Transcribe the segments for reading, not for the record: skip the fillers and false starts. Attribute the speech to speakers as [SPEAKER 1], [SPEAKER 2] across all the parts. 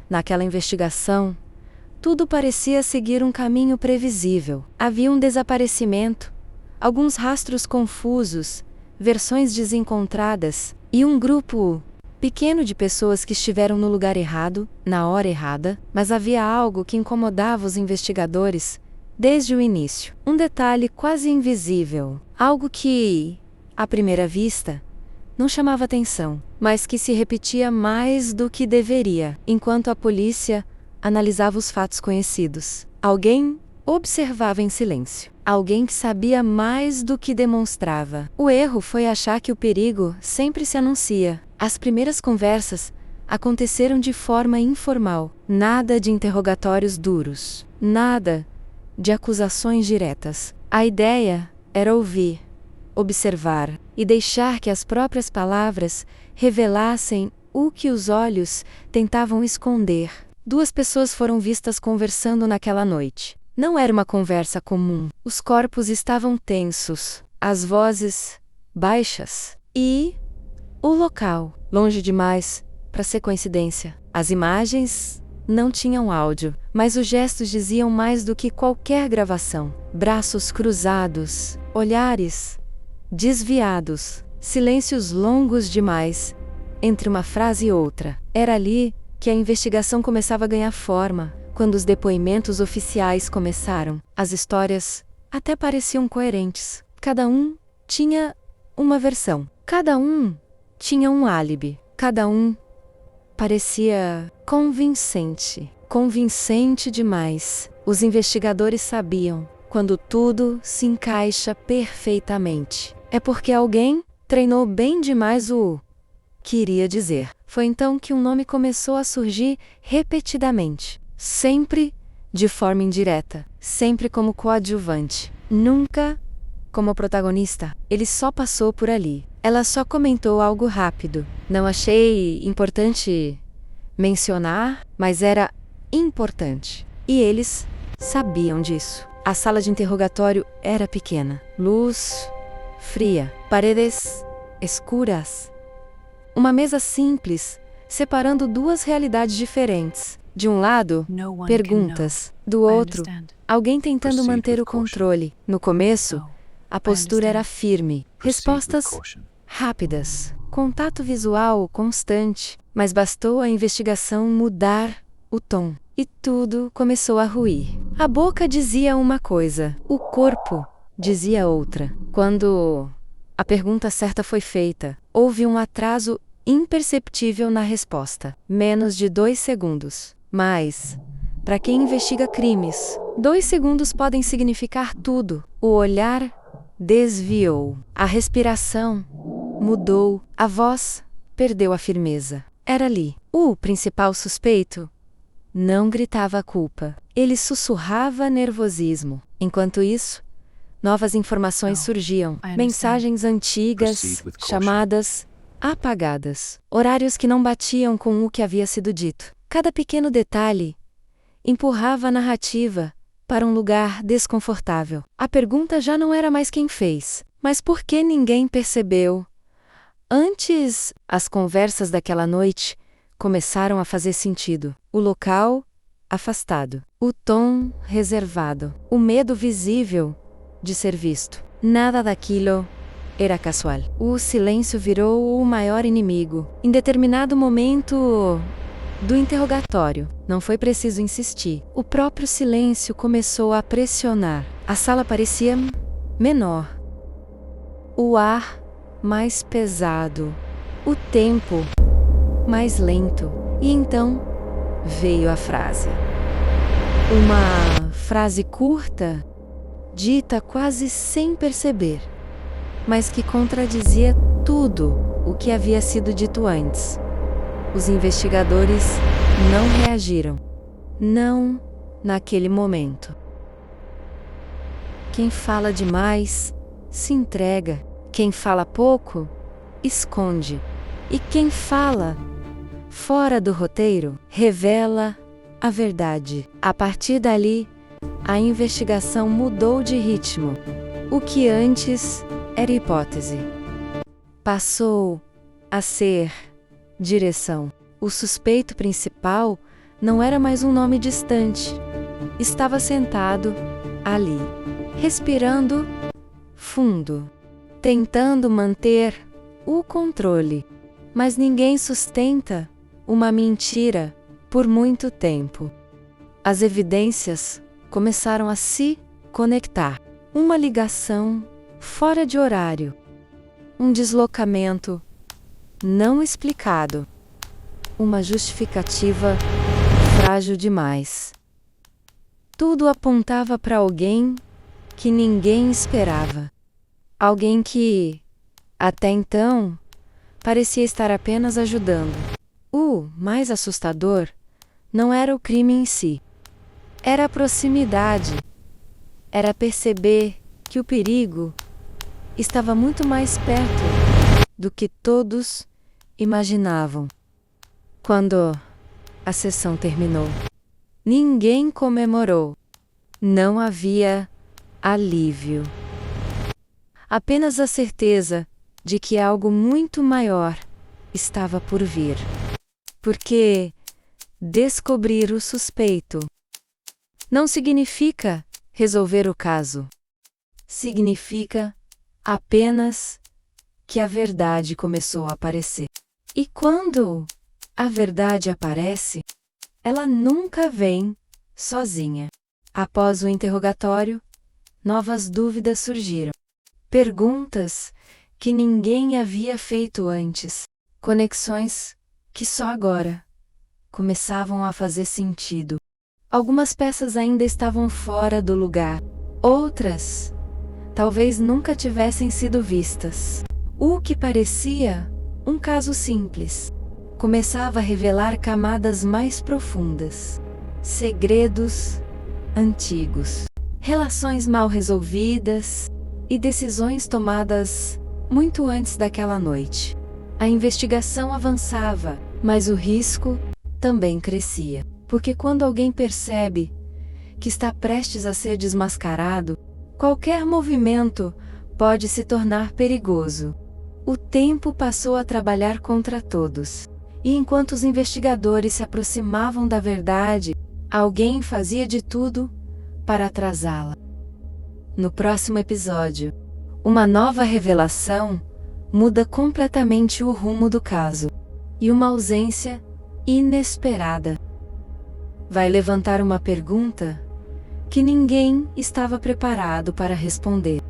[SPEAKER 1] Naquela investigação, tudo parecia seguir um caminho previsível. Havia um desaparecimento, alguns rastros confusos, versões desencontradas, e um grupo pequeno de pessoas que estiveram no lugar errado, na hora errada, mas havia algo que incomodava os investigadores desde o início. Um detalhe quase invisível, algo que, à primeira vista, não chamava atenção, mas que se repetia mais do que deveria, enquanto a polícia analisava os fatos conhecidos. Alguém observava em silêncio. Alguém que sabia mais do que demonstrava. O erro foi achar que o perigo sempre se anuncia. As primeiras conversas aconteceram de forma informal. Nada de interrogatórios duros. Nada de acusações diretas. A ideia era ouvir, observar e deixar que as próprias palavras revelassem o que os olhos tentavam esconder. Duas pessoas foram vistas conversando naquela noite. Não era uma conversa comum. Os corpos estavam tensos, as vozes baixas e o local longe demais para ser coincidência. As imagens não tinham áudio, mas os gestos diziam mais do que qualquer gravação. Braços cruzados, olhares desviados, silêncios longos demais entre uma frase e outra. Era ali que a investigação começava a ganhar forma. Quando os depoimentos oficiais começaram, as histórias até pareciam coerentes. Cada um tinha uma versão. Cada um tinha um álibi. Cada um parecia convincente. Convincente demais. Os investigadores sabiam, quando tudo se encaixa perfeitamente, é porque alguém treinou bem demais o que iria dizer. Foi então que um nome começou a surgir repetidamente. Sempre de forma indireta, sempre como coadjuvante, nunca como protagonista. Ele só passou por ali. Ela só comentou algo rápido. Não achei importante mencionar, mas era importante. E eles sabiam disso. A sala de interrogatório era pequena. Luz fria, paredes escuras. Uma mesa simples, separando duas realidades diferentes. De um lado, perguntas. Do outro, alguém tentando manter o controle. No começo, a postura era firme. Respostas rápidas. Contato visual constante. Mas bastou a investigação mudar o tom. E tudo começou a ruir. A boca dizia uma coisa. O corpo dizia outra. Quando a pergunta certa foi feita, houve um atraso imperceptível na resposta. Menos de 2 segundos. Mas, para quem investiga crimes, 2 segundos podem significar tudo. O olhar desviou. A respiração mudou. A voz perdeu a firmeza. Era ali. O principal suspeito não gritava a culpa. Ele sussurrava nervosismo. Enquanto isso, novas informações surgiam. Mensagens antigas, chamadas apagadas. Horários que não batiam com o que havia sido dito. Cada pequeno detalhe empurrava a narrativa para um lugar desconfortável. A pergunta já não era mais quem fez, mas por que ninguém percebeu. Antes, as conversas daquela noite começaram a fazer sentido. O local afastado, o tom reservado, o medo visível de ser visto. Nada daquilo era casual. O silêncio virou o maior inimigo. Em determinado momento do interrogatório, não foi preciso insistir. O próprio silêncio começou a pressionar. A sala parecia menor. O ar mais pesado. O tempo mais lento. E então veio a frase. Uma frase curta, dita quase sem perceber, mas que contradizia tudo o que havia sido dito antes. Os investigadores não reagiram. Não naquele momento. Quem fala demais se entrega. Quem fala pouco esconde. E quem fala fora do roteiro revela a verdade. A partir dali, a investigação mudou de ritmo. O que antes era hipótese passou a ser direção. O suspeito principal não era mais um nome distante. Estava sentado, ali, respirando fundo, tentando manter o controle. Mas ninguém sustenta uma mentira por muito tempo. As evidências começaram a se conectar. Uma ligação fora de horário. Um deslocamento não explicado. Uma justificativa frágil demais. Tudo apontava para alguém que ninguém esperava. Alguém que, até então, parecia estar apenas ajudando. O mais assustador não era o crime em si. Era a proximidade. Era perceber que o perigo estava muito mais perto do que todos imaginavam. Quando a sessão terminou, ninguém comemorou. Não havia alívio. Apenas a certeza de que algo muito maior estava por vir. Porque descobrir o suspeito não significa resolver o caso. Significa apenas que a verdade começou a aparecer. E quando a verdade aparece, ela nunca vem sozinha. Após o interrogatório, novas dúvidas surgiram. Perguntas que ninguém havia feito antes. Conexões que só agora começavam a fazer sentido. Algumas peças ainda estavam fora do lugar. Outras, talvez nunca tivessem sido vistas. O que parecia um caso simples começava a revelar camadas mais profundas. Segredos antigos. Relações mal resolvidas e decisões tomadas muito antes daquela noite. A investigação avançava, mas o risco também crescia. Porque quando alguém percebe que está prestes a ser desmascarado, qualquer movimento pode se tornar perigoso. O tempo passou a trabalhar contra todos. E enquanto os investigadores se aproximavam da verdade, alguém fazia de tudo para atrasá-la. No próximo episódio, uma nova revelação muda completamente o rumo do caso. E uma ausência inesperada vai levantar uma pergunta que ninguém estava preparado para responder.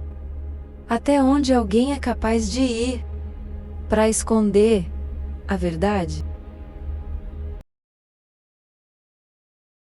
[SPEAKER 1] Até onde alguém é capaz de ir para esconder a verdade?